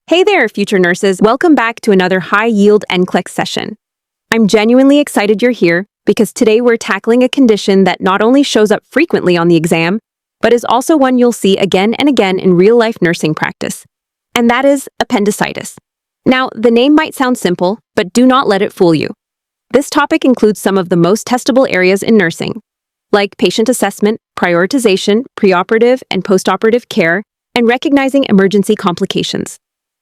Hey there, future nurses. Welcome back to another high-yield NCLEX session. I'm genuinely excited you're here because today we're tackling a condition that not only shows up frequently on the exam, but is also one you'll see again and again in real-life nursing practice. And that is appendicitis. Now, the name might sound simple, but do not let it fool you. This topic includes some of the most testable areas in nursing, like patient assessment, prioritization, preoperative and postoperative care, and recognizing emergency complications.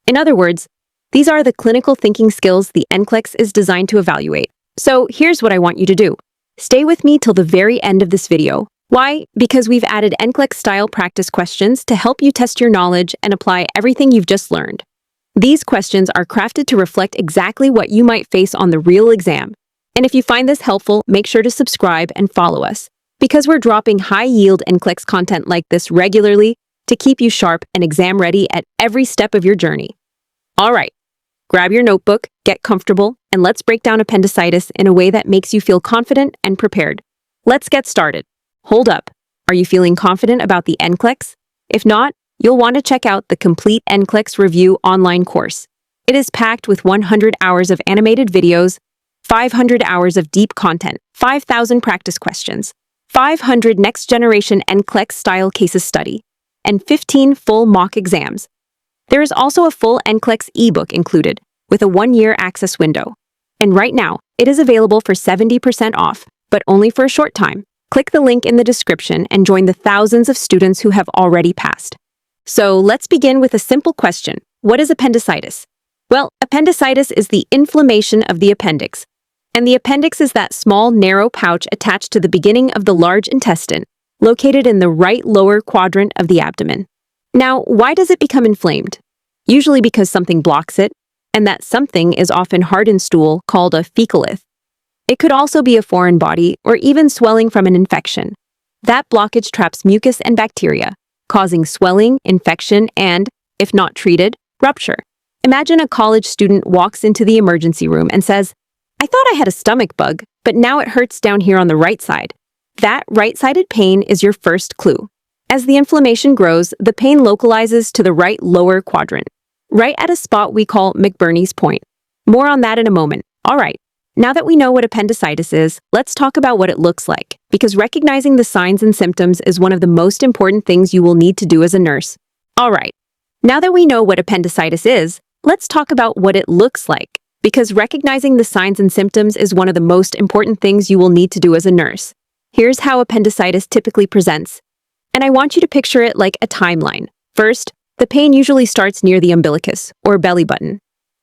In other words, these are the clinical thinking skills the NCLEX is designed to evaluate. So here's what I want you to do. Stay with me till the very end of this video. Why? Because we've added NCLEX-style practice questions to help you test your knowledge and apply everything you've just learned. These questions are crafted to reflect exactly what you might face on the real exam. And if you find this helpful, make sure to subscribe and follow us, because we're dropping high-yield NCLEX content like this regularly to keep you sharp and exam-ready at every step of your journey. All right, grab your notebook, get comfortable, and let's break down appendicitis in a way that makes you feel confident and prepared. Let's get started. Hold up. Are you feeling confident about the NCLEX? If not, you'll want to check out the complete NCLEX Review online course. It is packed with 100 hours of animated videos, 500 hours of deep content, 5,000 practice questions, 500 next-generation NCLEX-style cases study, and 15 full mock exams. There is also a full NCLEX ebook included, with a 1-year access window. And right now, it is available for 70% off, but only for a short time. Click the link in the description and join the thousands of students who have already passed. So let's begin with a simple question. What is appendicitis? Well, appendicitis is the inflammation of the appendix. And the appendix is that small, narrow pouch attached to the beginning of the large intestine, located in the right lower quadrant of the abdomen. Now, why does it become inflamed? Usually because something blocks it, and that something is often hardened stool called a fecalith. It could also be a foreign body or even swelling from an infection. That blockage traps mucus and bacteria, causing swelling, infection, and, if not treated, rupture. Imagine a college student walks into the emergency room and says, "I thought I had a stomach bug, but now it hurts down here on the right side." That right-sided pain is your first clue. As the inflammation grows, the pain localizes to the right lower quadrant, right at a spot we call McBurney's point. More on that in a moment. All right, now that we know what appendicitis is, let's talk about what it looks like, because recognizing the signs and symptoms is one of the most important things you will need to do as a nurse. All right, now that we know what appendicitis is, let's talk about what it looks like, because recognizing the signs and symptoms is one of the most important things you will need to do as a nurse. Here's how appendicitis typically presents. And I want you to picture it like a timeline. First, the pain usually starts near the umbilicus, or belly button.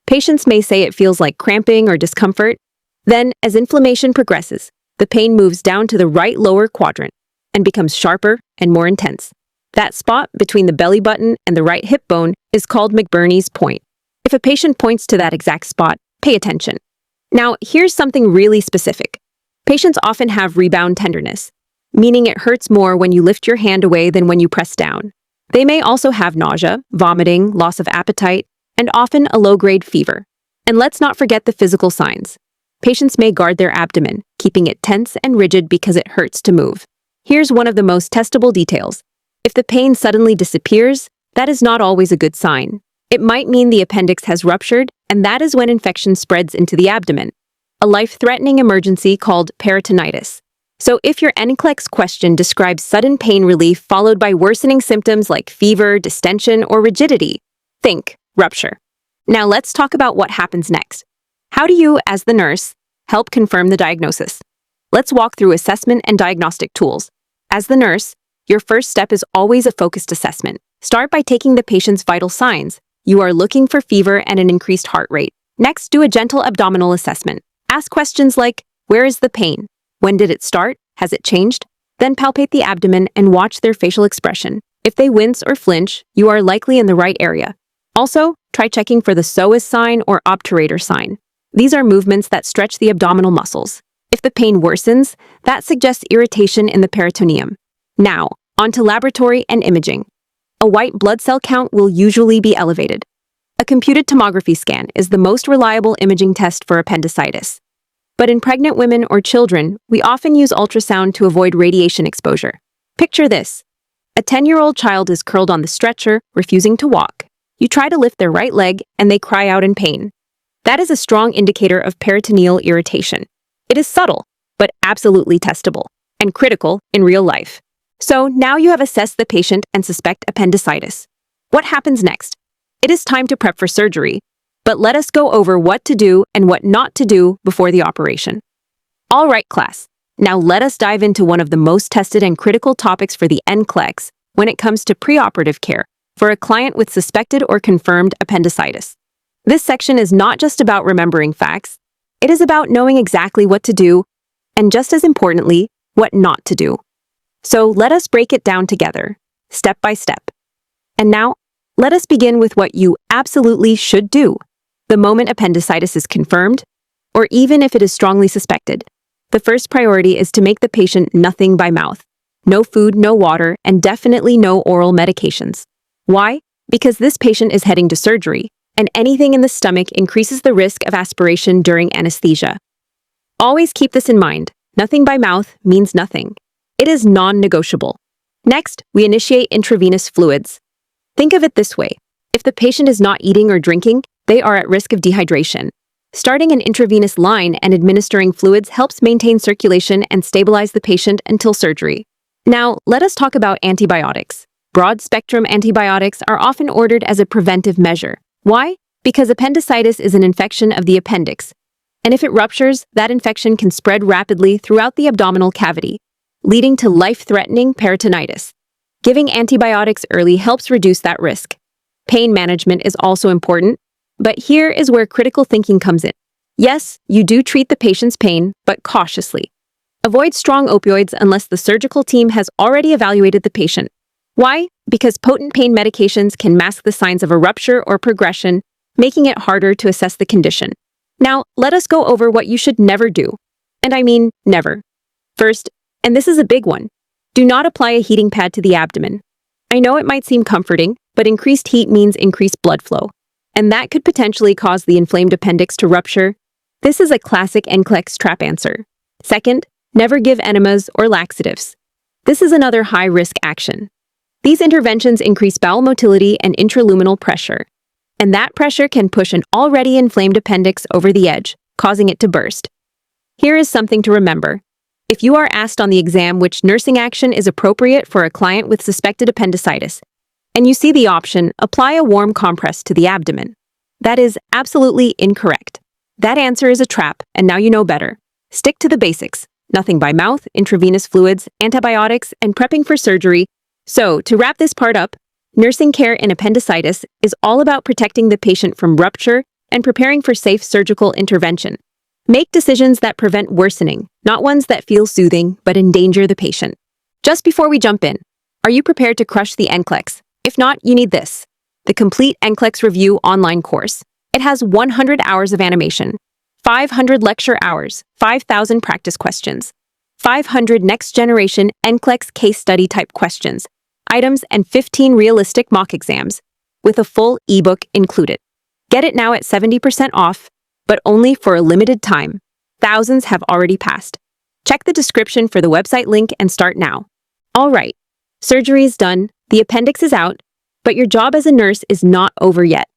Patients may say it feels like cramping or discomfort. Then, as inflammation progresses, the pain moves down to the right lower quadrant and becomes sharper and more intense. That spot between the belly button and the right hip bone is called McBurney's point. If a patient points to that exact spot, pay attention. Now, here's something really specific. Patients often have rebound tenderness, meaning it hurts more when you lift your hand away than when you press down. They may also have nausea, vomiting, loss of appetite, and often a low-grade fever. And let's not forget the physical signs. Patients may guard their abdomen, keeping it tense and rigid because it hurts to move. Here's one of the most testable details. If the pain suddenly disappears, that is not always a good sign. It might mean the appendix has ruptured, and that is when infection spreads into the abdomen, a life-threatening emergency called peritonitis. So if your NCLEX question describes sudden pain relief followed by worsening symptoms like fever, distension, or rigidity, think rupture. Now let's talk about what happens next. How do you, as the nurse, help confirm the diagnosis? Let's walk through assessment and diagnostic tools. As the nurse, your first step is always a focused assessment. Start by taking the patient's vital signs. You are looking for fever and an increased heart rate. Next, do a gentle abdominal assessment. Ask questions like, where is the pain? When did it start? Has it changed? Then palpate the abdomen and watch their facial expression. If they wince or flinch, you are likely in the right area. Also, try checking for the psoas sign or obturator sign. These are movements that stretch the abdominal muscles. If the pain worsens, that suggests irritation in the peritoneum. Now, on to laboratory and imaging. A white blood cell count will usually be elevated. A computed tomography scan is the most reliable imaging test for appendicitis. But in pregnant women or children, we often use ultrasound to avoid radiation exposure. Picture this. A 10-year-old child is curled on the stretcher, refusing to walk. You try to lift their right leg and they cry out in pain. That is a strong indicator of peritoneal irritation. It is subtle, but absolutely testable, and critical in real life. So now you have assessed the patient and suspect appendicitis. What happens next? It is time to prep for surgery, but let us go over what to do and what not to do before the operation. All right, class. Now let us dive into one of the most tested and critical topics for the NCLEX when it comes to preoperative care for a client with suspected or confirmed appendicitis. This section is not just about remembering facts, it is about knowing exactly what to do, and just as importantly, what not to do. So let us break it down together, step by step. And now, let us begin with what you absolutely should do. The moment appendicitis is confirmed, or even if it is strongly suspected, the first priority is to make the patient nothing by mouth. No food, no water, and definitely no oral medications. Why? Because this patient is heading to surgery, and anything in the stomach increases the risk of aspiration during anesthesia. Always keep this in mind. Nothing by mouth means nothing. It is non-negotiable. Next, we initiate intravenous fluids. Think of it this way. If the patient is not eating or drinking, they are at risk of dehydration. Starting an intravenous line and administering fluids helps maintain circulation and stabilize the patient until surgery. Now, let us talk about antibiotics. Broad-spectrum antibiotics are often ordered as a preventive measure. Why? Because appendicitis is an infection of the appendix, and if it ruptures, that infection can spread rapidly throughout the abdominal cavity, leading to life-threatening peritonitis. Giving antibiotics early helps reduce that risk. Pain management is also important, but here is where critical thinking comes in. Yes, you do treat the patient's pain, but cautiously. Avoid strong opioids unless the surgical team has already evaluated the patient. Why? Because potent pain medications can mask the signs of a rupture or progression, making it harder to assess the condition. Now, let us go over what you should never do. And I mean never. First, and this is a big one, do not apply a heating pad to the abdomen. I know it might seem comforting, but increased heat means increased blood flow, and that could potentially cause the inflamed appendix to rupture. This is a classic NCLEX trap answer. Second, never give enemas or laxatives. This is another high-risk action. These interventions increase bowel motility and intraluminal pressure, and that pressure can push an already inflamed appendix over the edge, causing it to burst. Here is something to remember. If you are asked on the exam which nursing action is appropriate for a client with suspected appendicitis, and you see the option, apply a warm compress to the abdomen, that is absolutely incorrect. That answer is a trap, and now you know better. Stick to the basics. Nothing by mouth, intravenous fluids, antibiotics, and prepping for surgery. So, to wrap this part up, nursing care in appendicitis is all about protecting the patient from rupture and preparing for safe surgical intervention. Make decisions that prevent worsening, not ones that feel soothing but endanger the patient. Just before we jump in, are you prepared to crush the NCLEX? If not, you need this. The complete NCLEX Review online course. It has 100 hours of animation, 500 lecture hours, 5,000 practice questions, 500 next-generation NCLEX case study type questions, items, and 15 realistic mock exams, with a full ebook included. Get it now at 70% off, but only for a limited time. Thousands have already passed. Check the description for the website link and start now. All right, surgery is done, the appendix is out, but your job as a nurse is not over yet.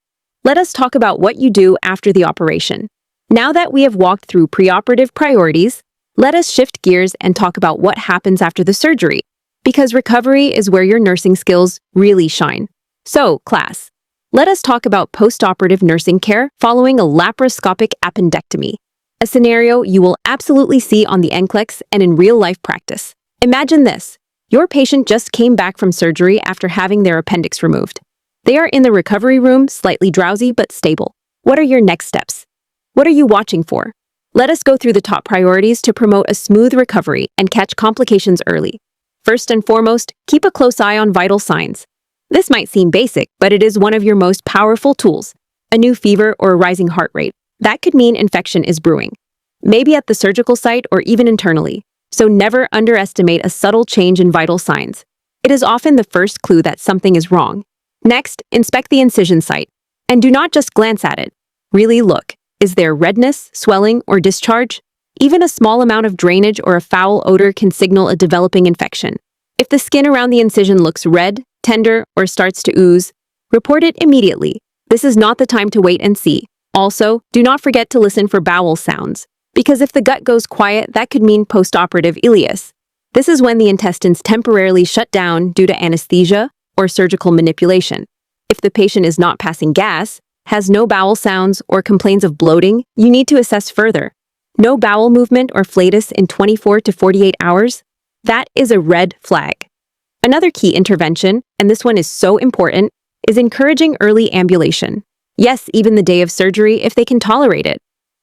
Let us talk about what you do after the operation. Now that we have walked through preoperative priorities, let us shift gears and talk about what happens after the surgery, because recovery is where your nursing skills really shine. So, class, let us talk about postoperative nursing care following a laparoscopic appendectomy, a scenario you will absolutely see on the NCLEX and in real-life practice. Imagine this. Your patient just came back from surgery after having their appendix removed. They are in the recovery room, slightly drowsy but stable. What are your next steps? What are you watching for? Let us go through the top priorities to promote a smooth recovery and catch complications early. First and foremost, keep a close eye on vital signs. This might seem basic, but it is one of your most powerful tools. A new fever or a rising heart rate. That could mean infection is brewing. Maybe at the surgical site or even internally. So never underestimate a subtle change in vital signs. It is often the first clue that something is wrong. Next, inspect the incision site. And do not just glance at it. Really look. Is there redness, swelling, or discharge? Even a small amount of drainage or a foul odor can signal a developing infection. If the skin around the incision looks red, tender, or starts to ooze, Report it immediately. This is not the time to wait and see. Also, do not forget to listen for bowel sounds, because if the gut goes quiet, that could mean postoperative ileus. This is when the intestines temporarily shut down due to anesthesia or surgical manipulation. If the patient is not passing gas, has no bowel sounds, or complains of bloating, you need to assess further. No bowel movement or flatus in 24 to 48 hours? That is a red flag. Another key intervention, and this one is so important, is encouraging early ambulation. Yes, even the day of surgery if they can tolerate it.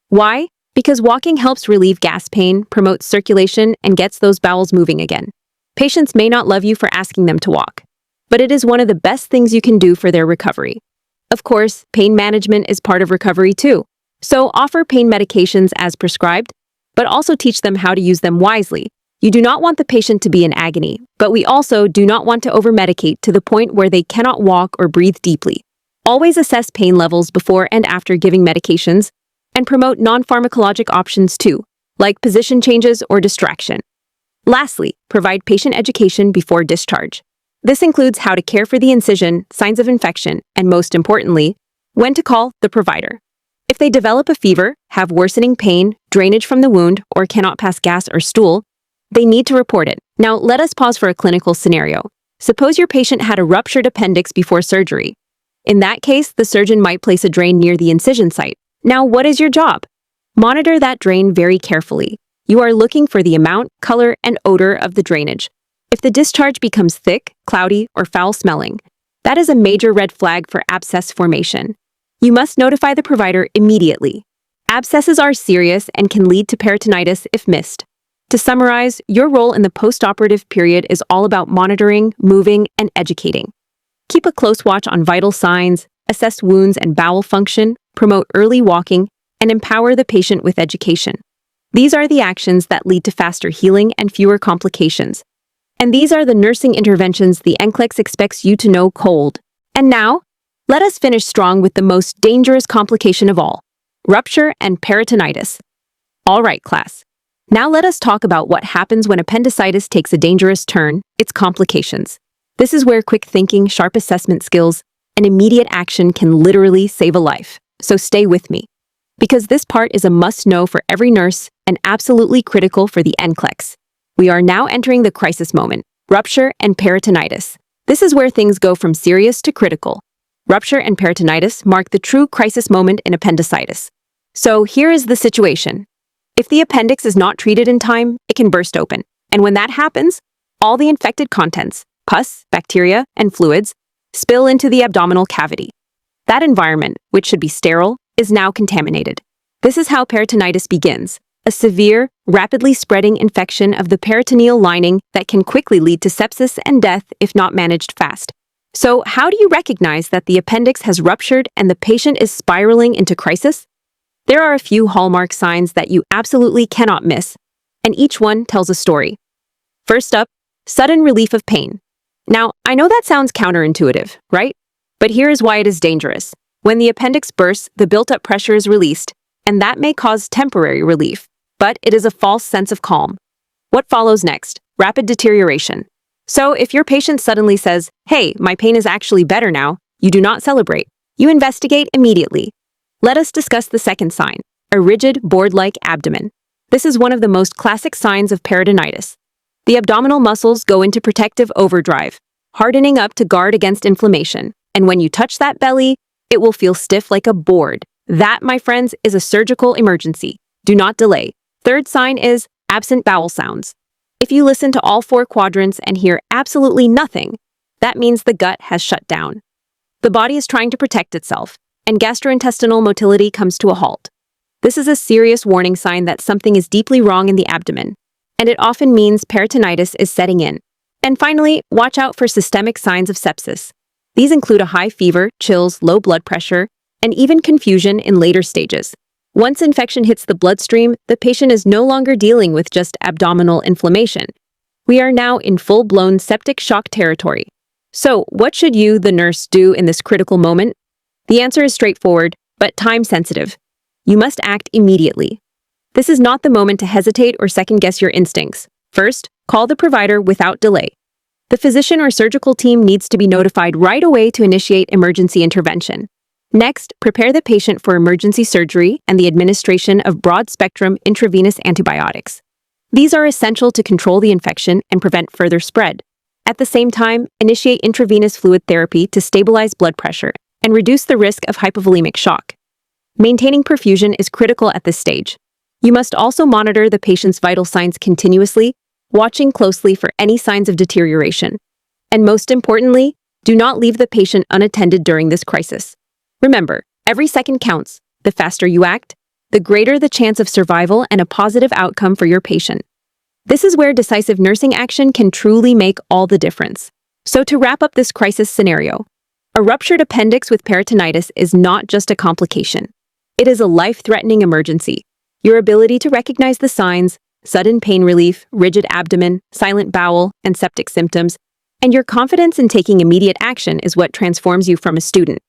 Why? Because walking helps relieve gas pain, promotes circulation, and gets those bowels moving again. Patients may not love you for asking them to walk, but it is one of the best things you can do for their recovery. Of course, pain management is part of recovery too. So offer pain medications as prescribed, but also teach them how to use them wisely. You do not want the patient to be in agony, but we also do not want to over-medicate to the point where they cannot walk or breathe deeply. Always assess pain levels before and after giving medications, and promote non-pharmacologic options too, like position changes or distraction. Lastly, provide patient education before discharge. This includes how to care for the incision, signs of infection, and most importantly, when to call the provider. If they develop a fever, have worsening pain, drainage from the wound, or cannot pass gas or stool, they need to report it. Now, let us pause for a clinical scenario. Suppose your patient had a ruptured appendix before surgery. In that case, the surgeon might place a drain near the incision site. Now, what is your job? Monitor that drain very carefully. You are looking for the amount, color, and odor of the drainage. If the discharge becomes thick, cloudy, or foul-smelling, that is a major red flag for abscess formation. You must notify the provider immediately. Abscesses are serious and can lead to peritonitis if missed. To summarize, your role in the postoperative period is all about monitoring, moving, and educating. Keep a close watch on vital signs, assess wounds and bowel function, promote early walking, and empower the patient with education. These are the actions that lead to faster healing and fewer complications. And these are the nursing interventions the NCLEX expects you to know cold. And now, let us finish strong with the most dangerous complication of all, rupture and peritonitis. All right, class. Now let us talk about what happens when appendicitis takes a dangerous turn, its complications. This is where quick thinking, sharp assessment skills, and immediate action can literally save a life. So stay with me, because this part is a must-know for every nurse and absolutely critical for the NCLEX. We are now entering the crisis moment, rupture and peritonitis. This is where things go from serious to critical. Rupture and peritonitis mark the true crisis moment in appendicitis. So here is the situation. If the appendix is not treated in time, it can burst open. And when that happens, all the infected contents, pus, bacteria, and fluids, spill into the abdominal cavity. That environment, which should be sterile, is now contaminated. This is how peritonitis begins, a severe, rapidly spreading infection of the peritoneal lining that can quickly lead to sepsis and death if not managed fast. So how do you recognize that the appendix has ruptured and the patient is spiraling into crisis? There are a few hallmark signs that you absolutely cannot miss, and each one tells a story. First up, sudden relief of pain. Now, I know that sounds counterintuitive, right? But here is why it is dangerous. When the appendix bursts, the built-up pressure is released, and that may cause temporary relief, but it is a false sense of calm. What follows next? Rapid deterioration. So if your patient suddenly says, "Hey, my pain is actually better now," you do not celebrate. You investigate immediately. Let us discuss the second sign, a rigid, board-like abdomen. This is one of the most classic signs of peritonitis. The abdominal muscles go into protective overdrive, hardening up to guard against inflammation. And when you touch that belly, it will feel stiff like a board. That, my friends, is a surgical emergency. Do not delay. Third sign is absent bowel sounds. If you listen to all four quadrants and hear absolutely nothing, that means the gut has shut down. The body is trying to protect itself, and gastrointestinal motility comes to a halt. This is a serious warning sign that something is deeply wrong in the abdomen, and it often means peritonitis is setting in. And finally, watch out for systemic signs of sepsis. These include a high fever, chills, low blood pressure, and even confusion in later stages. Once infection hits the bloodstream, the patient is no longer dealing with just abdominal inflammation. We are now in full-blown septic shock territory. So, what should you, the nurse, do in this critical moment? The answer is straightforward, but time-sensitive. You must act immediately. This is not the moment to hesitate or second-guess your instincts. First, call the provider without delay. The physician or surgical team needs to be notified right away to initiate emergency intervention. Next, prepare the patient for emergency surgery and the administration of broad-spectrum intravenous antibiotics. These are essential to control the infection and prevent further spread. At the same time, initiate intravenous fluid therapy to stabilize blood pressure and reduce the risk of hypovolemic shock. Maintaining perfusion is critical at this stage. You must also monitor the patient's vital signs continuously, watching closely for any signs of deterioration. And most importantly, do not leave the patient unattended during this crisis. Remember, every second counts. The faster you act, the greater the chance of survival and a positive outcome for your patient. This is where decisive nursing action can truly make all the difference. So to wrap up this crisis scenario, a ruptured appendix with peritonitis is not just a complication. It is a life-threatening emergency. Your ability to recognize the signs, sudden pain relief, rigid abdomen, silent bowel, and septic symptoms, and your confidence in taking immediate action is what transforms you from a student.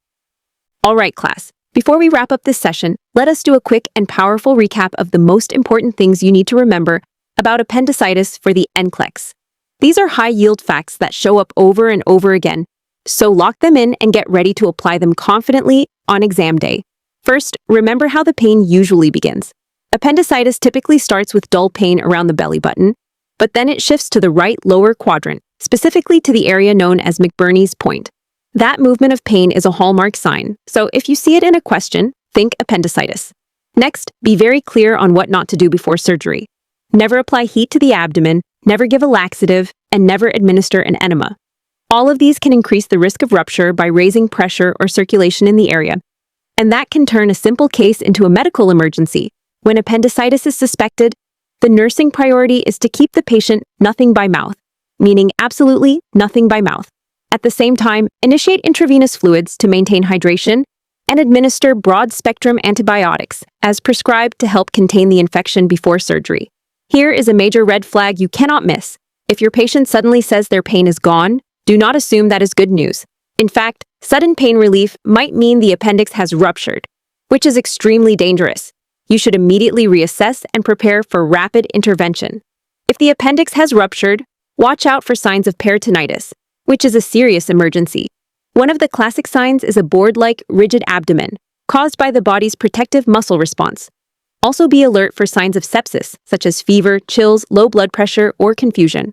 All right, class. Before we wrap up this session, let us do a quick and powerful recap of the most important things you need to remember about appendicitis for the NCLEX. These are high-yield facts that show up over and over again, so lock them in and get ready to apply them confidently on exam day. First, remember how the pain usually begins. Appendicitis typically starts with dull pain around the belly button, but then it shifts to the right lower quadrant, specifically to the area known as McBurney's point. That movement of pain is a hallmark sign, so if you see it in a question, think appendicitis. Next, be very clear on what not to do before surgery. Never apply heat to the abdomen, never give a laxative, and never administer an enema. All of these can increase the risk of rupture by raising pressure or circulation in the area, and that can turn a simple case into a medical emergency. When appendicitis is suspected, the nursing priority is to keep the patient nothing by mouth, meaning absolutely nothing by mouth. At the same time, initiate intravenous fluids to maintain hydration and administer broad-spectrum antibiotics as prescribed to help contain the infection before surgery. Here is a major red flag you cannot miss. If your patient suddenly says their pain is gone, do not assume that is good news. In fact, sudden pain relief might mean the appendix has ruptured, which is extremely dangerous. You should immediately reassess and prepare for rapid intervention. If the appendix has ruptured, watch out for signs of peritonitis, which is a serious emergency. One of the classic signs is a board-like, rigid abdomen, caused by the body's protective muscle response. Also be alert for signs of sepsis, such as fever, chills, low blood pressure, or confusion.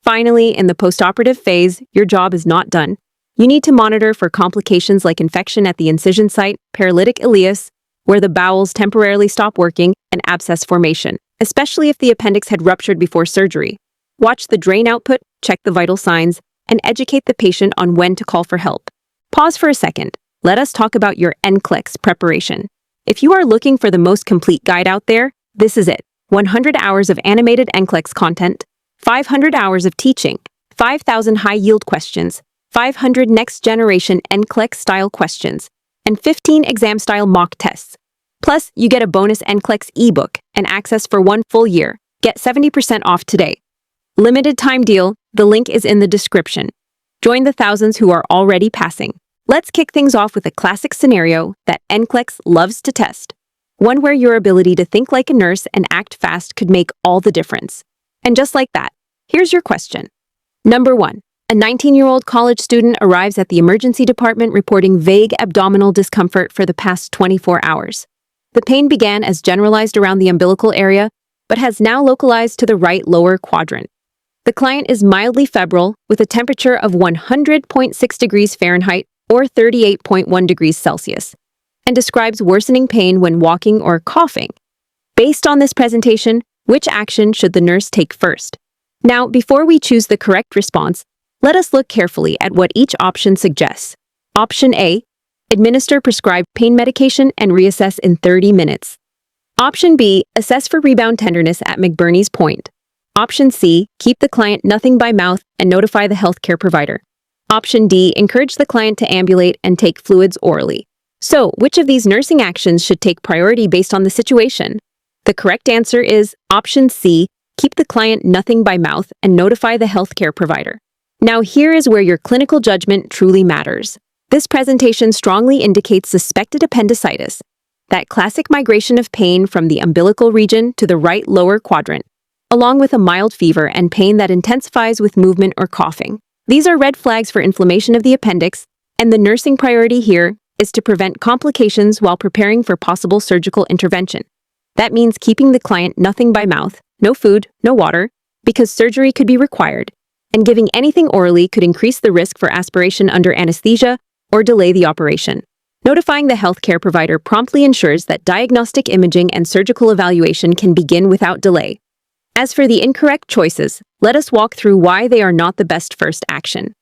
Finally, in the postoperative phase, your job is not done. You need to monitor for complications like infection at the incision site, paralytic ileus, where the bowels temporarily stop working, and abscess formation, especially if the appendix had ruptured before surgery. Watch the drain output, check the vital signs, and educate the patient on when to call for help. Pause for a second. Let us talk about your NCLEX preparation. If you are looking for the most complete guide out there, this is it. 100 hours of animated NCLEX content, 500 hours of teaching, 5,000 high-yield questions, 500 next-generation NCLEX-style questions, and 15 exam-style mock tests. Plus, you get a bonus NCLEX ebook and access for 1 full year. Get 70% off today. Limited time deal, the link is in the description. Join the thousands who are already passing. Let's kick things off with a classic scenario that NCLEX loves to test. One where your ability to think like a nurse and act fast could make all the difference. And just like that, here's your question. Number 1. A 19-year-old college student arrives at the emergency department reporting vague abdominal discomfort for the past 24 hours. The pain began as generalized around the umbilical area, but has now localized to the right lower quadrant. The client is mildly febrile with a temperature of 100.6 degrees Fahrenheit or 38.1 degrees Celsius, and describes worsening pain when walking or coughing. Based on this presentation, which action should the nurse take first? Now, before we choose the correct response, let us look carefully at what each option suggests. Option A, administer prescribed pain medication and reassess in 30 minutes. Option B, assess for rebound tenderness at McBurney's point. Option C, keep the client nothing by mouth and notify the healthcare provider. Option D, encourage the client to ambulate and take fluids orally. So, which of these nursing actions should take priority based on the situation? The correct answer is Option C, keep the client nothing by mouth and notify the healthcare provider. Now here is where your clinical judgment truly matters. This presentation strongly indicates suspected appendicitis, that classic migration of pain from the umbilical region to the right lower quadrant. along with a mild fever and pain that intensifies with movement or coughing. These are red flags for inflammation of the appendix, and the nursing priority here is to prevent complications while preparing for possible surgical intervention. That means keeping the client nothing by mouth, no food, no water, because surgery could be required, and giving anything orally could increase the risk for aspiration under anesthesia or delay the operation. Notifying the healthcare provider promptly ensures that diagnostic imaging and surgical evaluation can begin without delay. As for the incorrect choices, let us walk through why they are not the best first action.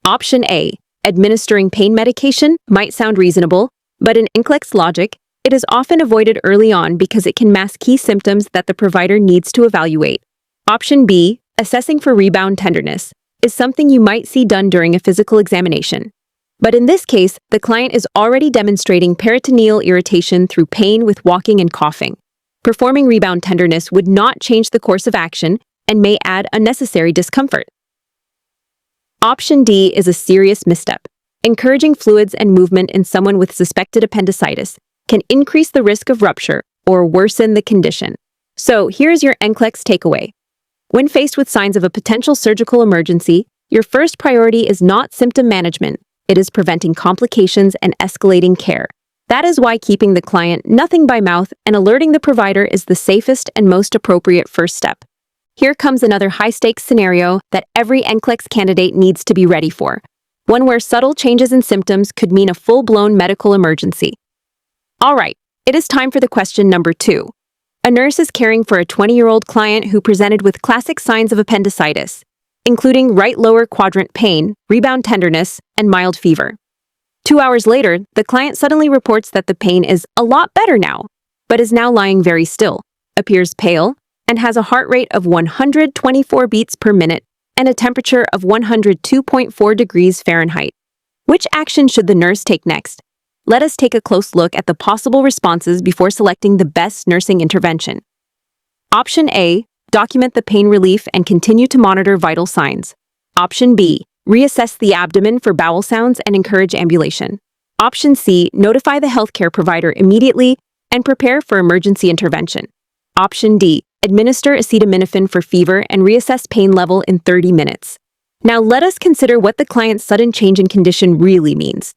Option A. Administering pain medication might sound reasonable, but in NCLEX logic, it is often avoided early on because it can mask key symptoms that the provider needs to evaluate. Option B. Assessing for rebound tenderness is something you might see done during a physical examination. But in this case, the client is already demonstrating peritoneal irritation through pain with walking and coughing. Performing rebound tenderness would not change the course of action and may add unnecessary discomfort. Option D is a serious misstep. Encouraging fluids and movement in someone with suspected appendicitis can increase the risk of rupture or worsen the condition. So here's your NCLEX takeaway. When faced with signs of a potential surgical emergency, your first priority is not symptom management. It is preventing complications and escalating care. That is why keeping the client nothing by mouth and alerting the provider is the safest and most appropriate first step. Here comes another high-stakes scenario that every NCLEX candidate needs to be ready for, one where subtle changes in symptoms could mean a full-blown medical emergency. All right, it is time for the question number 2. A nurse is caring for a 20-year-old client who presented with classic signs of appendicitis, including right lower quadrant pain, rebound tenderness, and mild fever. 2 hours later, the client suddenly reports that the pain is a lot better now, but is now lying very still, appears pale, and has a heart rate of 124 beats per minute and a temperature of 102.4 degrees Fahrenheit. Which action should the nurse take next? Let us take a close look at the possible responses before selecting the best nursing intervention. Option A. Document the pain relief and continue to monitor vital signs. Option B. Reassess the abdomen for bowel sounds and encourage ambulation. Option C. Notify the healthcare provider immediately and prepare for emergency intervention. Option D. Administer acetaminophen for fever and reassess pain level in 30 minutes. Now let us consider what the client's sudden change in condition really means,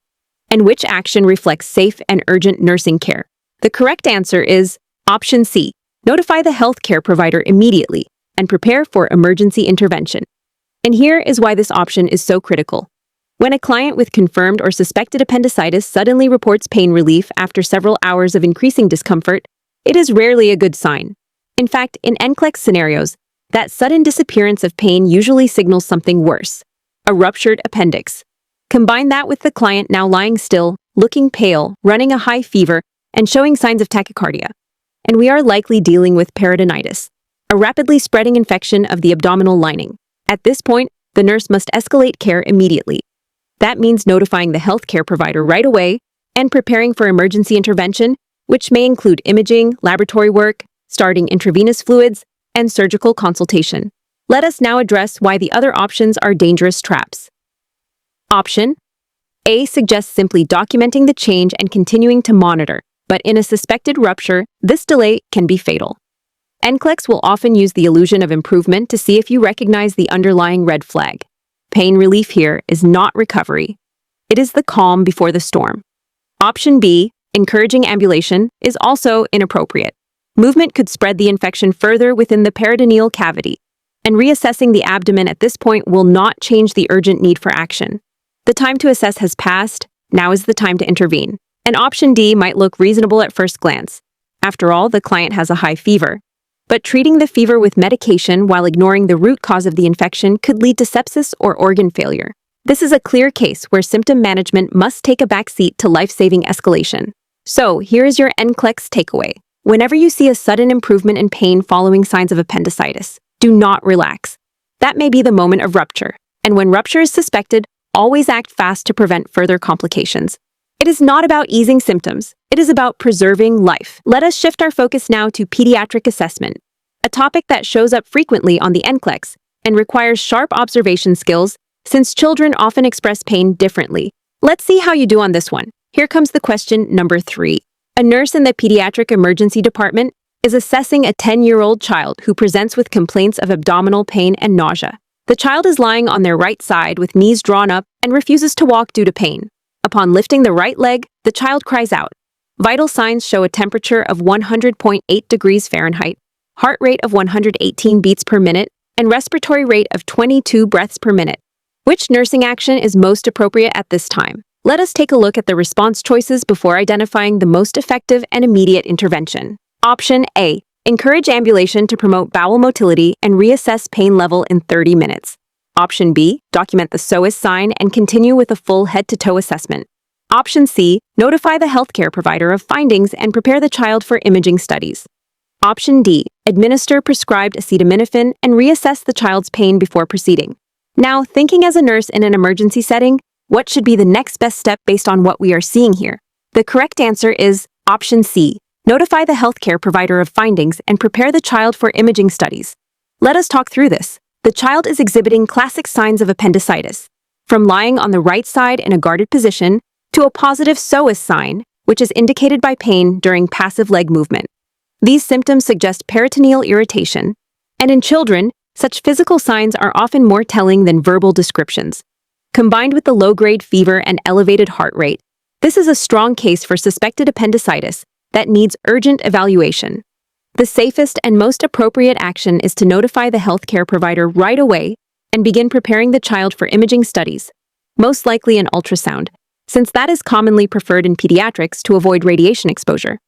and which action reflects safe and urgent nursing care. The correct answer is Option C. Notify the healthcare provider immediately and prepare for emergency intervention. And here is why this option is so critical. When a client with confirmed or suspected appendicitis suddenly reports pain relief after several hours of increasing discomfort, it is rarely a good sign. In fact, in NCLEX scenarios, that sudden disappearance of pain usually signals something worse, a ruptured appendix. Combine that with the client now lying still, looking pale, running a high fever, and showing signs of tachycardia, and we are likely dealing with peritonitis, a rapidly spreading infection of the abdominal lining. At this point, the nurse must escalate care immediately. That means notifying the healthcare provider right away and preparing for emergency intervention, which may include imaging, laboratory work, starting intravenous fluids, and surgical consultation. Let us now address why the other options are dangerous traps. Option A suggests simply documenting the change and continuing to monitor, but in a suspected rupture, this delay can be fatal. NCLEX will often use the illusion of improvement to see if you recognize the underlying red flag. Pain relief here is not recovery. It is the calm before the storm. Option B, encouraging ambulation, is also inappropriate. Movement could spread the infection further within the peritoneal cavity, and reassessing the abdomen at this point will not change the urgent need for action. The time to assess has passed, now is the time to intervene. And option D might look reasonable at first glance. After all, the client has a high fever. But treating the fever with medication while ignoring the root cause of the infection could lead to sepsis or organ failure. This is a clear case where symptom management must take a backseat to life-saving escalation. So, here is your NCLEX takeaway. Whenever you see a sudden improvement in pain following signs of appendicitis, do not relax. That may be the moment of rupture. And when rupture is suspected, always act fast to prevent further complications. It is not about easing symptoms. It is about preserving life. Let us shift our focus now to pediatric assessment, a topic that shows up frequently on the NCLEX and requires sharp observation skills since children often express pain differently. Let's see how you do on this one. Here comes the question number 3. A nurse in the pediatric emergency department is assessing a 10-year-old child who presents with complaints of abdominal pain and nausea. The child is lying on their right side with knees drawn up and refuses to walk due to pain. Upon lifting the right leg, the child cries out. Vital signs show a temperature of 100.8 degrees Fahrenheit, heart rate of 118 beats per minute, and respiratory rate of 22 breaths per minute. Which nursing action is most appropriate at this time? Let us take a look at the response choices before identifying the most effective and immediate intervention. Option A. Encourage ambulation to promote bowel motility and reassess pain level in 30 minutes. Option B. Document the SOAS sign and continue with a full head-to-toe assessment. Option C. Notify the healthcare provider of findings and prepare the child for imaging studies. Option D. Administer prescribed acetaminophen and reassess the child's pain before proceeding. Now, thinking as a nurse in an emergency setting, what should be the next best step based on what we are seeing here? The correct answer is Option C. Notify the healthcare provider of findings and prepare the child for imaging studies. Let us talk through this. The child is exhibiting classic signs of appendicitis, from lying on the right side in a guarded position to a positive SOAS sign, which is indicated by pain during passive leg movement. These symptoms suggest peritoneal irritation, and in children, such physical signs are often more telling than verbal descriptions. Combined with the low-grade fever and elevated heart rate, this is a strong case for suspected appendicitis that needs urgent evaluation. The safest and most appropriate action is to notify the healthcare provider right away and begin preparing the child for imaging studies, most likely an ultrasound, since that is commonly preferred in pediatrics to avoid radiation exposure.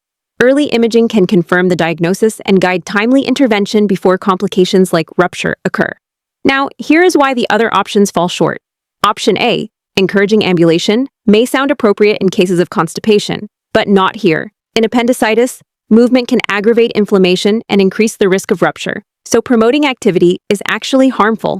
Early imaging can confirm the diagnosis and guide timely intervention before complications like rupture occur. Now, here is why the other options fall short. Option A, encouraging ambulation, may sound appropriate in cases of constipation, but not here. In appendicitis, movement can aggravate inflammation and increase the risk of rupture, so promoting activity is actually harmful.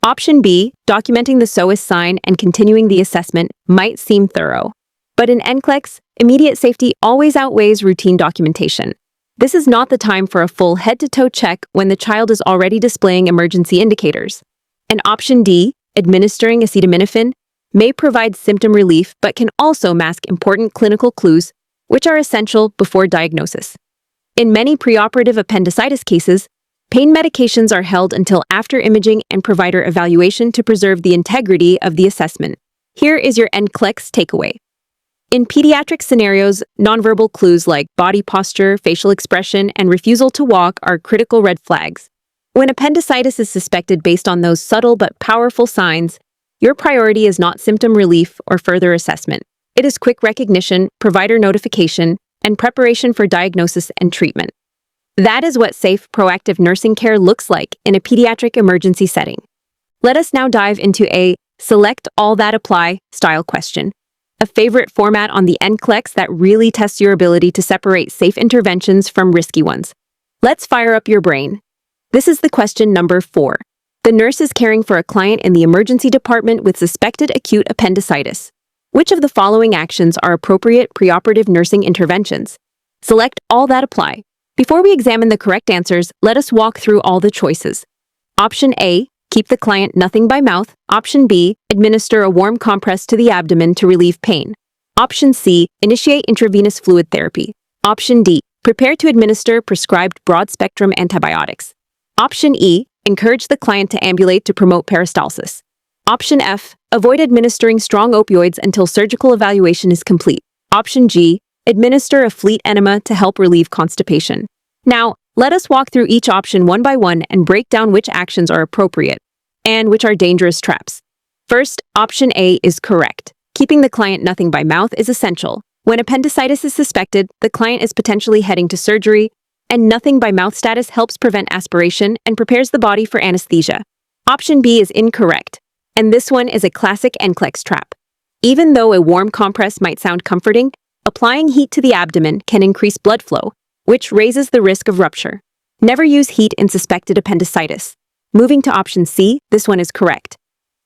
Option B, documenting the SOAS sign and continuing the assessment, might seem thorough. But in NCLEX, immediate safety always outweighs routine documentation. This is not the time for a full head-to-toe check when the child is already displaying emergency indicators. And option D, administering acetaminophen, may provide symptom relief but can also mask important clinical clues which are essential before diagnosis. In many preoperative appendicitis cases, pain medications are held until after imaging and provider evaluation to preserve the integrity of the assessment. Here is your NCLEX takeaway. In pediatric scenarios, nonverbal clues like body posture, facial expression, and refusal to walk are critical red flags. When appendicitis is suspected based on those subtle but powerful signs, your priority is not symptom relief or further assessment. It is quick recognition, provider notification, and preparation for diagnosis and treatment. That is what safe, proactive nursing care looks like in a pediatric emergency setting. Let us now dive into a select all that apply style question, a favorite format on the NCLEX that really tests your ability to separate safe interventions from risky ones. Let's fire up your brain. This is the question number 4. The nurse is caring for a client in the emergency department with suspected acute appendicitis. Which of the following actions are appropriate preoperative nursing interventions? Select all that apply. Before we examine the correct answers, let us walk through all the choices. Option A, keep the client nothing by mouth. Option B, administer a warm compress to the abdomen to relieve pain. Option C, initiate intravenous fluid therapy. Option D, prepare to administer prescribed broad-spectrum antibiotics. Option E, encourage the client to ambulate to promote peristalsis. Option F, avoid administering strong opioids until surgical evaluation is complete. Option G, administer a fleet enema to help relieve constipation. Now, let us walk through each option one by one and break down which actions are appropriate and which are dangerous traps. First, option A is correct. Keeping the client nothing by mouth is essential. When appendicitis is suspected, the client is potentially heading to surgery, and nothing by mouth status helps prevent aspiration and prepares the body for anesthesia. Option B is incorrect, and this one is a classic NCLEX trap. Even though a warm compress might sound comforting, applying heat to the abdomen can increase blood flow, which raises the risk of rupture. Never use heat in suspected appendicitis. Moving to option C, this one is correct.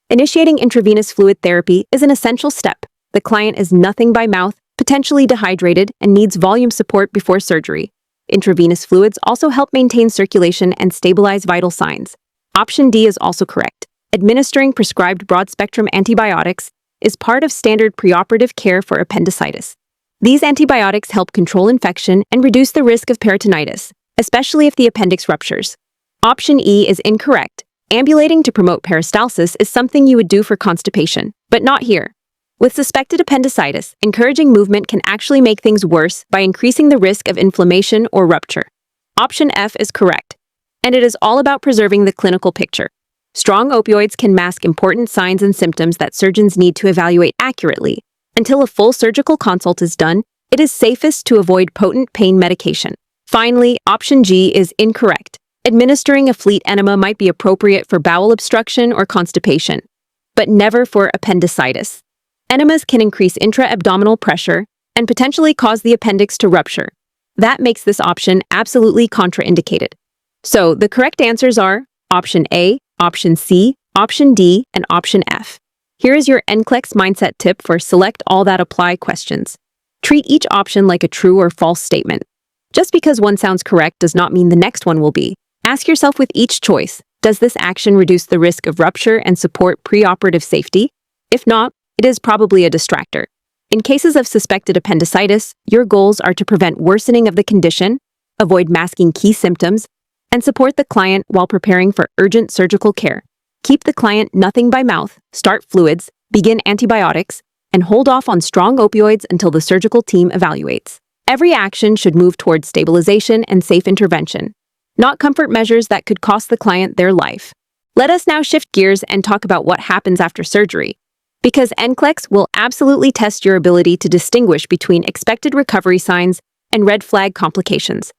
Initiating intravenous fluid therapy is an essential step. The client is nothing by mouth, potentially dehydrated, and needs volume support before surgery. Intravenous fluids also help maintain circulation and stabilize vital signs. Option D is also correct. Administering prescribed broad-spectrum antibiotics is part of standard preoperative care for appendicitis. These antibiotics help control infection and reduce the risk of peritonitis, especially if the appendix ruptures. Option E is incorrect. Ambulating to promote peristalsis is something you would do for constipation, but not here. With suspected appendicitis, encouraging movement can actually make things worse by increasing the risk of inflammation or rupture. Option F is correct, and it is all about preserving the clinical picture. Strong opioids can mask important signs and symptoms that surgeons need to evaluate accurately. Until a full surgical consult is done, it is safest to avoid potent pain medication. Finally, option G is incorrect. Administering a fleet enema might be appropriate for bowel obstruction or constipation, but never for appendicitis. Enemas can increase intra-abdominal pressure and potentially cause the appendix to rupture. That makes this option absolutely contraindicated. So the correct answers are option A, option C, option D, and option F. Here is your NCLEX mindset tip for select all that apply questions. Treat each option like a true or false statement. Just because one sounds correct does not mean the next one will be. Ask yourself with each choice, does this action reduce the risk of rupture and support preoperative safety? If not, it is probably a distractor. In cases of suspected appendicitis, your goals are to prevent worsening of the condition, avoid masking key symptoms, and support the client while preparing for urgent surgical care. Keep the client nothing by mouth, start fluids, begin antibiotics, and hold off on strong opioids until the surgical team evaluates. Every action should move towards stabilization and safe intervention, not comfort measures that could cost the client their life. Let us now shift gears and talk about what happens after surgery, because NCLEX will absolutely test your ability to distinguish between expected recovery signs and red flag complications.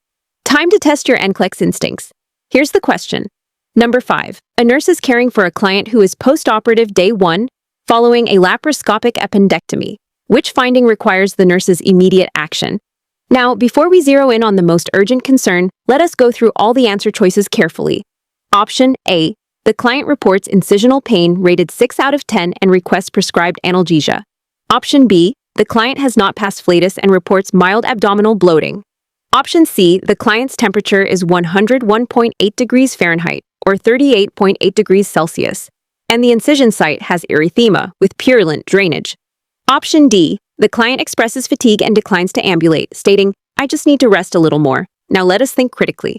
Time to test your NCLEX instincts. Here's the question. Number 5. A nurse is caring for a client who is post-operative day 1 following a laparoscopic appendectomy. Which finding requires the nurse's immediate action? Now, before we zero in on the most urgent concern, let us go through all the answer choices carefully. Option A. The client reports incisional pain rated 6 out of 10 and requests prescribed analgesia. Option B. The client has not passed flatus and reports mild abdominal bloating. Option C. The client's temperature is 101.8 degrees Fahrenheit or 38.8 degrees Celsius, and the incision site has erythema with purulent drainage. Option D. The client expresses fatigue and declines to ambulate, stating, "I just need to rest a little more." Now let us think critically.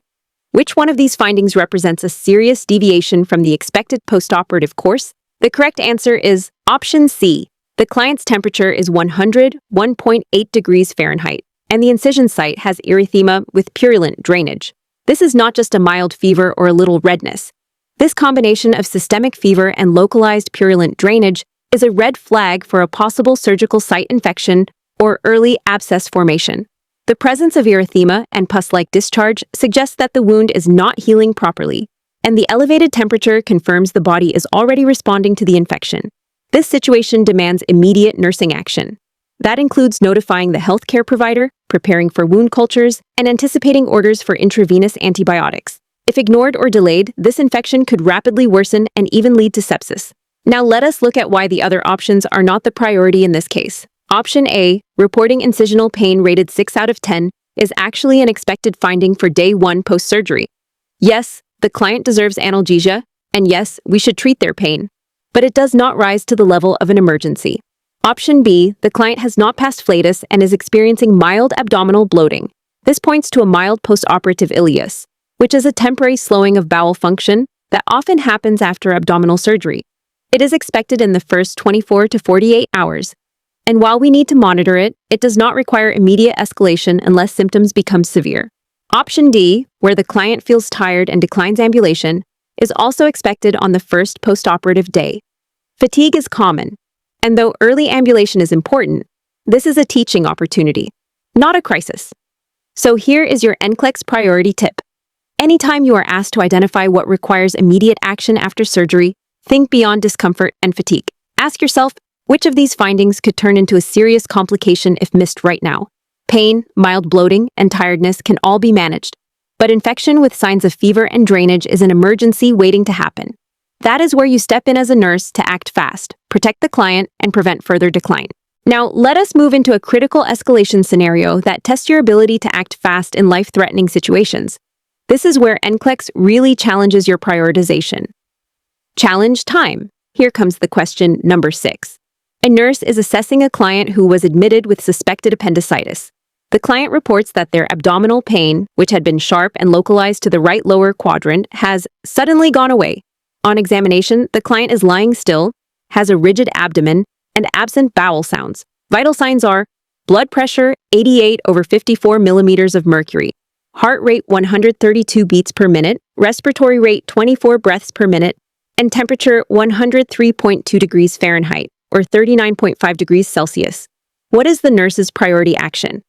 Which one of these findings represents a serious deviation from the expected postoperative course? The correct answer is option C. The client's temperature is 101.8 degrees Fahrenheit, and the incision site has erythema with purulent drainage. This is not just a mild fever or a little redness. This combination of systemic fever and localized purulent drainage is a red flag for a possible surgical site infection or early abscess formation. The presence of erythema and pus-like discharge suggests that the wound is not healing properly, and the elevated temperature confirms the body is already responding to the infection. This situation demands immediate nursing action. That includes notifying the healthcare provider, preparing for wound cultures, and anticipating orders for intravenous antibiotics. If ignored or delayed, this infection could rapidly worsen and even lead to sepsis. Now let us look at why the other options are not the priority in this case. Option A, reporting incisional pain rated 6 out of 10, is actually an expected finding for day 1 post-surgery. Yes, the client deserves analgesia, and yes, we should treat their pain, but it does not rise to the level of an emergency. Option B, the client has not passed flatus and is experiencing mild abdominal bloating. This points to a mild postoperative ileus, which is a temporary slowing of bowel function that often happens after abdominal surgery. It is expected in the first 24 to 48 hours. And while we need to monitor it, it does not require immediate escalation unless symptoms become severe. Option D, where the client feels tired and declines ambulation, is also expected on the first postoperative day. Fatigue is common, and though early ambulation is important, this is a teaching opportunity, not a crisis. So here is your NCLEX priority tip. Anytime you are asked to identify what requires immediate action after surgery, think beyond discomfort and fatigue. Ask yourself, which of these findings could turn into a serious complication if missed right now? Pain, mild bloating, and tiredness can all be managed, but infection with signs of fever and drainage is an emergency waiting to happen. That is where you step in as a nurse to act fast, protect the client, and prevent further decline. Now, let us move into a critical escalation scenario that tests your ability to act fast in life-threatening situations. This is where NCLEX really challenges your prioritization. Challenge time. Here comes the question number 6. A nurse is assessing a client who was admitted with suspected appendicitis. The client reports that their abdominal pain, which had been sharp and localized to the right lower quadrant, has suddenly gone away. On examination, the client is lying still, has a rigid abdomen, and absent bowel sounds. Vital signs are blood pressure 88/54 millimeters of mercury, heart rate 132 beats per minute, respiratory rate 24 breaths per minute, and temperature 103.2 degrees Fahrenheit, or 39.5 degrees Celsius. What is the nurse's priority action?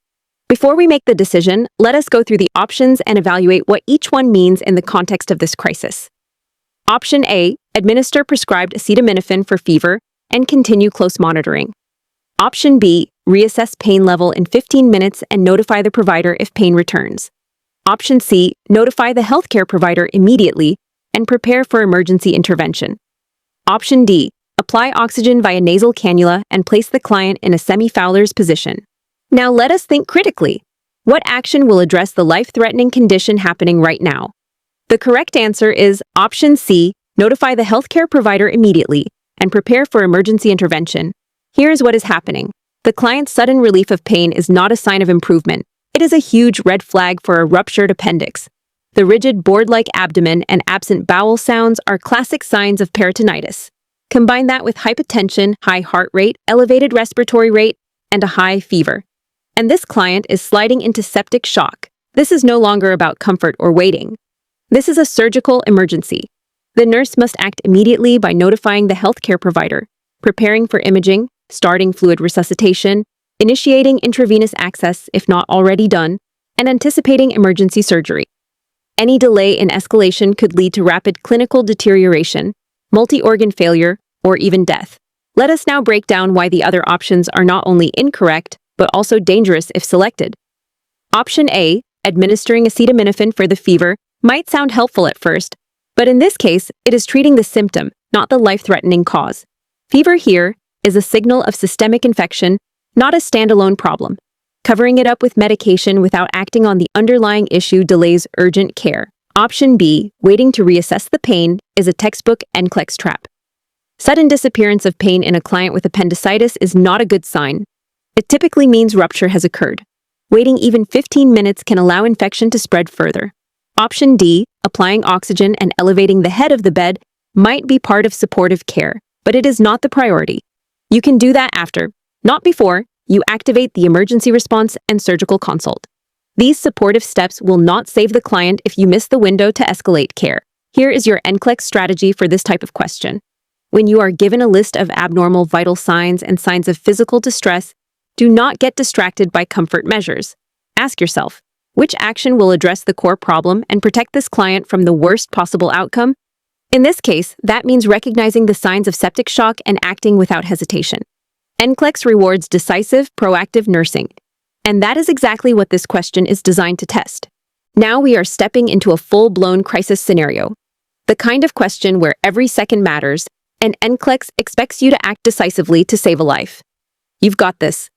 Before we make the decision, let us go through the options and evaluate what each one means in the context of this crisis. Option A, administer prescribed acetaminophen for fever and continue close monitoring. Option B, reassess pain level in 15 minutes and notify the provider if pain returns. Option C, notify the healthcare provider immediately and prepare for emergency intervention. Option D, apply oxygen via nasal cannula and place the client in a semi-Fowler's position. Now let us think critically. What action will address the life-threatening condition happening right now? The correct answer is Option C, notify the healthcare provider immediately and prepare for emergency intervention. Here's what is happening. The client's sudden relief of pain is not a sign of improvement. It is a huge red flag for a ruptured appendix. The rigid board-like abdomen and absent bowel sounds are classic signs of peritonitis. Combine that with hypotension, high heart rate, elevated respiratory rate, and a high fever. And this client is sliding into septic shock. This is no longer about comfort or waiting. This is a surgical emergency. The nurse must act immediately by notifying the healthcare provider, preparing for imaging, starting fluid resuscitation, initiating intravenous access if not already done, and anticipating emergency surgery. Any delay in escalation could lead to rapid clinical deterioration, multi-organ failure, or even death. Let us now break down why the other options are not only incorrect, but also dangerous if selected. Option A, administering acetaminophen for the fever, might sound helpful at first, but in this case, it is treating the symptom, not the life-threatening cause. Fever here is a signal of systemic infection, not a standalone problem. Covering it up with medication without acting on the underlying issue delays urgent care. Option B, waiting to reassess the pain, is a textbook NCLEX trap. Sudden disappearance of pain in a client with appendicitis is not a good sign. It typically means rupture has occurred. Waiting even 15 minutes can allow infection to spread further. Option D, applying oxygen and elevating the head of the bed, might be part of supportive care, but it is not the priority. You can do that after, not before, you activate the emergency response and surgical consult. These supportive steps will not save the client if you miss the window to escalate care. Here is your NCLEX strategy for this type of question. When you are given a list of abnormal vital signs and signs of physical distress, do not get distracted by comfort measures. Ask yourself, which action will address the core problem and protect this client from the worst possible outcome? In this case, that means recognizing the signs of septic shock and acting without hesitation. NCLEX rewards decisive, proactive nursing. And that is exactly what this question is designed to test. Now we are stepping into a full-blown crisis scenario. The kind of question where every second matters, and NCLEX expects you to act decisively to save a life. You've got this.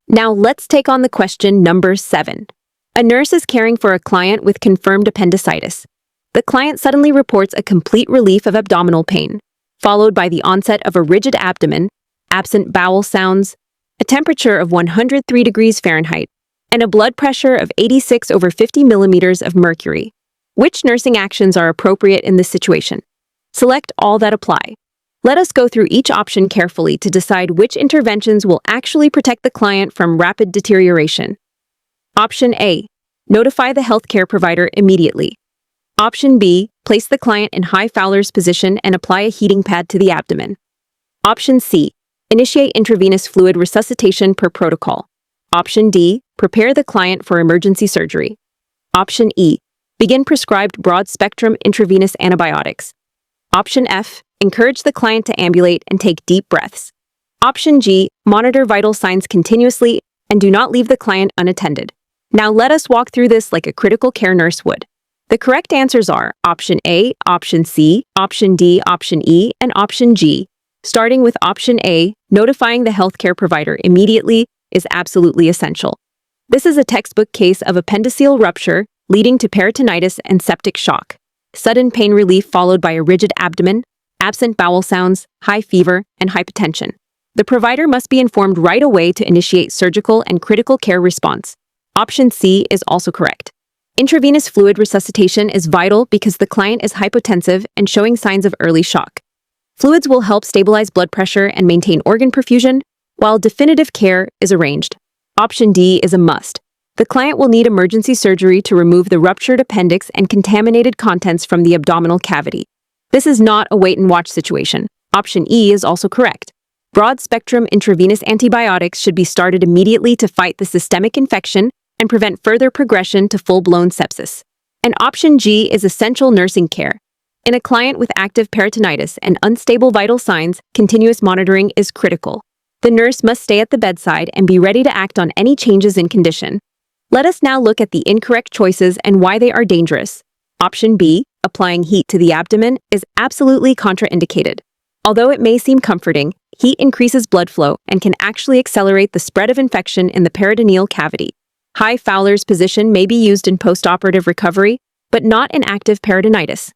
Now let's take on the question number 7. A nurse is caring for a client with confirmed appendicitis. The client suddenly reports a complete relief of abdominal pain, followed by the onset of a rigid abdomen, absent bowel sounds, a temperature of 103 degrees Fahrenheit, and a blood pressure of 86/50 millimeters of mercury. Which nursing actions are appropriate in this situation? Select all that apply. Let us go through each option carefully to decide which interventions will actually protect the client from rapid deterioration. Option A, notify the healthcare provider immediately. Option B, place the client in high Fowler's position and apply a heating pad to the abdomen. Option C, initiate intravenous fluid resuscitation per protocol. Option D, prepare the client for emergency surgery. Option E, begin prescribed broad-spectrum intravenous antibiotics. Option F, encourage the client to ambulate and take deep breaths. Option G, monitor vital signs continuously and do not leave the client unattended. Now let us walk through this like a critical care nurse would. The correct answers are Option A, Option C, Option D, Option E, and Option G. Starting with Option A, notifying the healthcare provider immediately is absolutely essential. This is a textbook case of appendiceal rupture leading to peritonitis and septic shock. Sudden pain relief followed by a rigid abdomen, absent bowel sounds, high fever, and hypotension. The provider must be informed right away to initiate surgical and critical care response. Option C is also correct. Intravenous fluid resuscitation is vital because the client is hypotensive and showing signs of early shock. Fluids will help stabilize blood pressure and maintain organ perfusion, while definitive care is arranged. Option D is a must. The client will need emergency surgery to remove the ruptured appendix and contaminated contents from the abdominal cavity. This is not a wait-and-watch situation. Option E is also correct. Broad-spectrum intravenous antibiotics should be started immediately to fight the systemic infection and prevent further progression to full-blown sepsis. And option G is essential nursing care. In a client with active peritonitis and unstable vital signs, continuous monitoring is critical. The nurse must stay at the bedside and be ready to act on any changes in condition. Let us now look at the incorrect choices and why they are dangerous. Option B, applying heat to the abdomen, is absolutely contraindicated. Although it may seem comforting, heat increases blood flow and can actually accelerate the spread of infection in the peritoneal cavity. High Fowler's position may be used in postoperative recovery, but not in active peritonitis.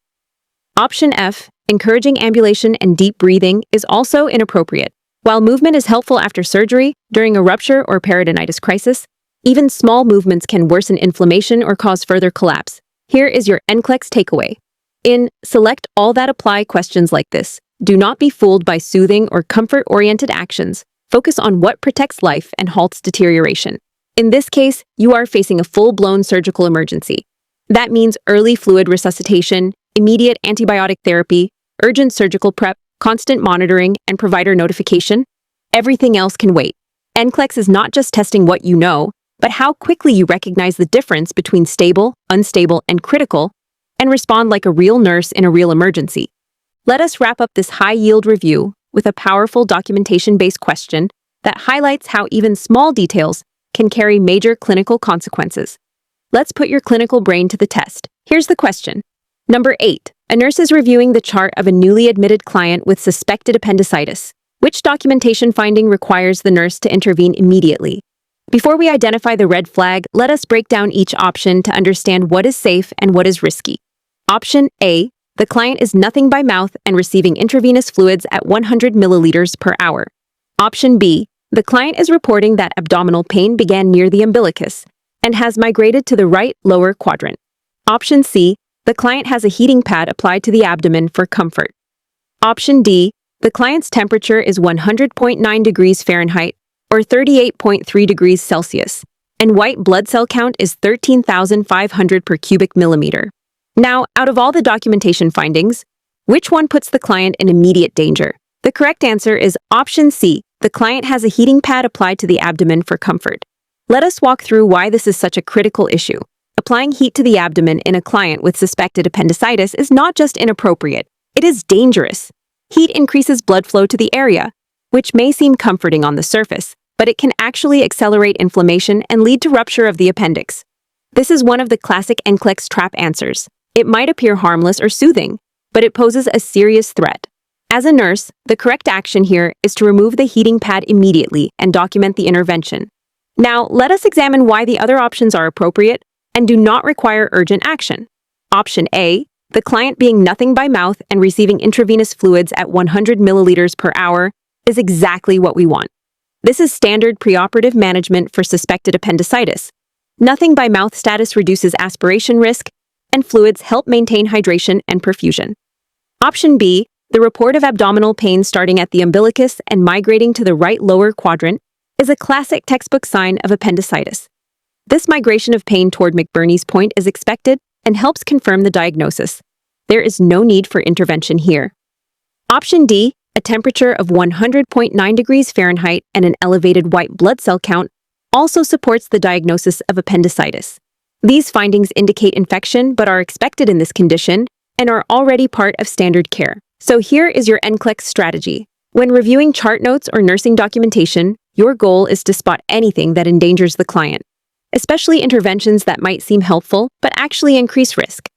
Option F, encouraging ambulation and deep breathing, is also inappropriate. While movement is helpful after surgery, during a rupture or peritonitis crisis, even small movements can worsen inflammation or cause further collapse. Here is your NCLEX takeaway. In Select All That Apply questions like this, do not be fooled by soothing or comfort-oriented actions. Focus on what protects life and halts deterioration. In this case, you are facing a full-blown surgical emergency. That means early fluid resuscitation, immediate antibiotic therapy, urgent surgical prep, constant monitoring, and provider notification. Everything else can wait. NCLEX is not just testing what you know, but how quickly you recognize the difference between stable, unstable, and critical, and respond like a real nurse in a real emergency. Let us wrap up this high-yield review with a powerful documentation-based question that highlights how even small details can carry major clinical consequences. Let's put your clinical brain to the test. Here's the question. Number 8. A nurse is reviewing the chart of a newly admitted client with suspected appendicitis. Which documentation finding requires the nurse to intervene immediately? Before we identify the red flag, let us break down each option to understand what is safe and what is risky. Option A. The client is nothing by mouth and receiving intravenous fluids at 100 milliliters per hour. Option B. The client is reporting that abdominal pain began near the umbilicus and has migrated to the right lower quadrant. Option C. The client has a heating pad applied to the abdomen for comfort. Option D. The client's temperature is 100.9 degrees Fahrenheit or 38.3 degrees Celsius, and white blood cell count is 13,500 per cubic millimeter. Now, out of all the documentation findings, which one puts the client in immediate danger? The correct answer is option C. The client has a heating pad applied to the abdomen for comfort. Let us walk through why this is such a critical issue. Applying heat to the abdomen in a client with suspected appendicitis is not just inappropriate, it is dangerous. Heat increases blood flow to the area, which may seem comforting on the surface, but it can actually accelerate inflammation and lead to rupture of the appendix. This is one of the classic NCLEX trap answers. It might appear harmless or soothing, but it poses a serious threat. As a nurse, the correct action here is to remove the heating pad immediately and document the intervention. Now, let us examine why the other options are appropriate and do not require urgent action. Option A, the client being nothing by mouth and receiving intravenous fluids at 100 milliliters per hour is exactly what we want. This is standard preoperative management for suspected appendicitis. Nothing by mouth status reduces aspiration risk, and fluids help maintain hydration and perfusion. Option B, the report of abdominal pain starting at the umbilicus and migrating to the right lower quadrant, is a classic textbook sign of appendicitis. This migration of pain toward McBurney's point is expected and helps confirm the diagnosis. There is no need for intervention here. Option D, a temperature of 100.9 degrees Fahrenheit and an elevated white blood cell count, also supports the diagnosis of appendicitis. These findings indicate infection but are expected in this condition and are already part of standard care. So here is your NCLEX strategy. When reviewing chart notes or nursing documentation, your goal is to spot anything that endangers the client, especially interventions that might seem helpful but actually increase risk.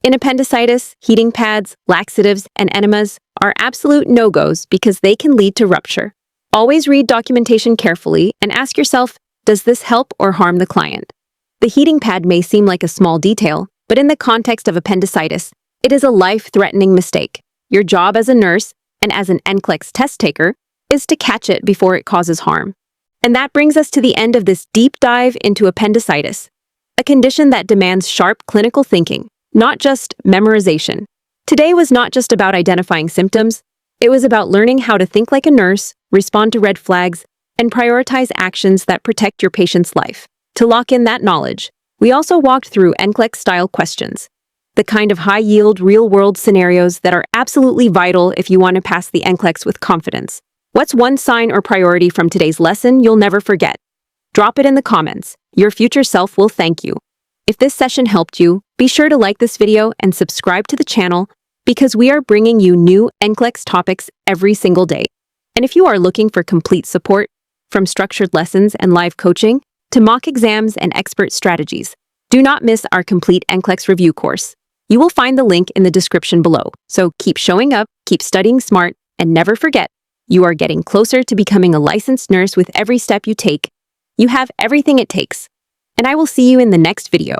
In appendicitis, heating pads, laxatives, and enemas are absolute no-goes because they can lead to rupture. Always read documentation carefully and ask yourself, does this help or harm the client? The heating pad may seem like a small detail, but in the context of appendicitis, it is a life-threatening mistake. Your job as a nurse and as an NCLEX test taker is to catch it before it causes harm. And that brings us to the end of this deep dive into appendicitis, a condition that demands sharp clinical thinking, not just memorization. Today was not just about identifying symptoms, it was about learning how to think like a nurse, respond to red flags, and prioritize actions that protect your patient's life. To lock in that knowledge, we also walked through NCLEX-style questions, the kind of high-yield, real-world scenarios that are absolutely vital if you want to pass the NCLEX with confidence. What's one sign or priority from today's lesson you'll never forget? Drop it in the comments. Your future self will thank you. If this session helped you, be sure to like this video and subscribe to the channel because we are bringing you new NCLEX topics every single day. And if you are looking for complete support, from structured lessons and live coaching to mock exams and expert strategies, do not miss our complete NCLEX review course. You will find the link in the description below. So keep showing up, keep studying smart, and never forget, you are getting closer to becoming a licensed nurse with every step you take. You have everything it takes. And I will see you in the next video.